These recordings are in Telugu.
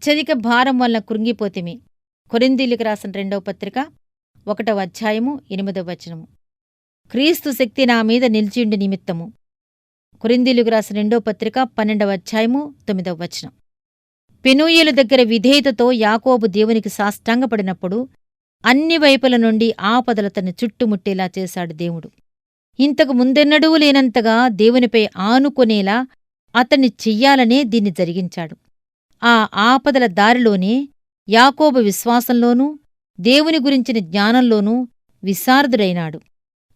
అత్యధిక భారం వలన కృంగిపోతిమి. కొరింథీయులకు రాసిన 2వ పత్రిక 1వ అధ్యాయము 8వ వచనము. క్రీస్తు శక్తి నా మీద నిలిచిండి నిమిత్తము. కొరింథీయులకు రాసిన 2వ పత్రిక 12వ అధ్యాయము 9వ వచనం. పెనూయేలు దగ్గర విధేయతతో యాకోబు దేవునికి సాష్టాంగపడినప్పుడు అన్ని వైపుల నుండి ఆపదలతన్ని చుట్టుముట్టేలా చేశాడు దేవుడు. ఇంతకు ముందెన్నడూ లేనంతగా దేవునిపై ఆనుకొనేలా అతన్ని చెయ్యాలనే దీన్ని జరిగించాడు. ఆ ఆపదల దారిలోనే యాకోబు విశ్వాసంలోనూ దేవుని గురించిన జ్ఞానంలోనూ విశారదుడైనాడు.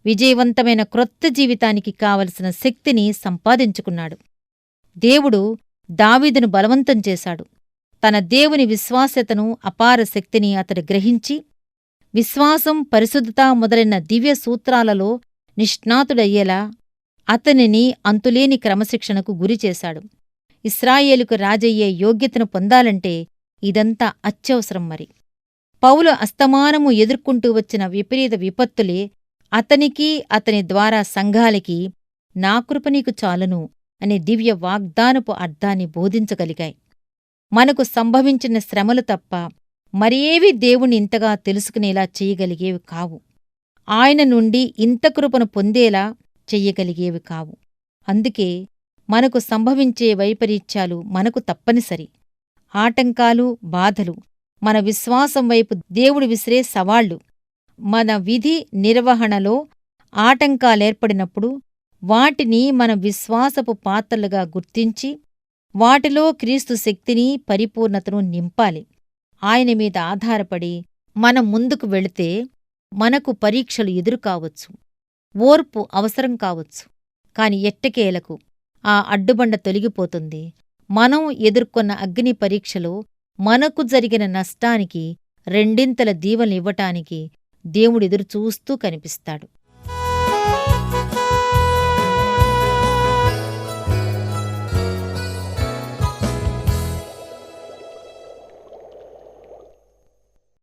విజయవంతమైన క్రొత్త జీవితానికి కావలసిన శక్తిని సంపాదించుకున్నాడు. దేవుడు దావీదును బలవంతం చేశాడు. తన దేవుని విశ్వాస్యతను, అపార శక్తిని అతడు గ్రహించి విశ్వాసం, పరిశుద్ధత మొదలైన దివ్య సూత్రాలలో నిష్ణాతుడయ్యేలా అతనిని అంతులేని క్రమశిక్షణకు గురిచేశాడు. ఇశ్రాయేలుకు రాజయ్యే యోగ్యతను పొందాలంటే ఇదంతా అత్యవసరం మరి. పౌలు అస్తమానము ఎదుర్కొంటూ వచ్చిన విపరీత విపత్తులే అతనికి, అతని ద్వారా సంఘాలకి నా కృప నీకు చాలును అనే దివ్య వాగ్దానపు అర్థాన్ని బోధించగలిగాయి. మనకు సంభవించిన శ్రమలు తప్ప మరేవీ దేవుణ్ణి ఇంతగా తెలుసుకునేలా చెయ్యగలిగేవి కావు. ఆయన నుండి ఇంత కృపను పొందేలా చెయ్యగలిగేవి కావు. అందుకే మనకు సంభవించే వైపరీత్యాలు మనకు తప్పనిసరి. ఆటంకాలు, బాధలు మన విశ్వాసం వైపు దేవుడు విసిరే సవాళ్లు. మన విధి నిర్వహణలో ఆటంకాలేర్పడినప్పుడు వాటిని మన విశ్వాసపు పాత్రలుగా గుర్తించి వాటిలో క్రీస్తు శక్తిని, పరిపూర్ణతను నింపాలి. ఆయన మీద ఆధారపడి మనం ముందుకు వెళితే మనకు పరీక్షలు ఎదురుకావచ్చు, ఓర్పు అవసరం కావచ్చు. కాని ఎట్టకేలకు ఆ అడ్డుబండ తొలగిపోతుంది. మనం ఎదుర్కొన్న అగ్ని పరీక్షలో మనకు జరిగిన నష్టానికి రెండింతల దీవెనలివ్వటానికి దేవుడెదురుచూస్తూ కనిపిస్తాడు.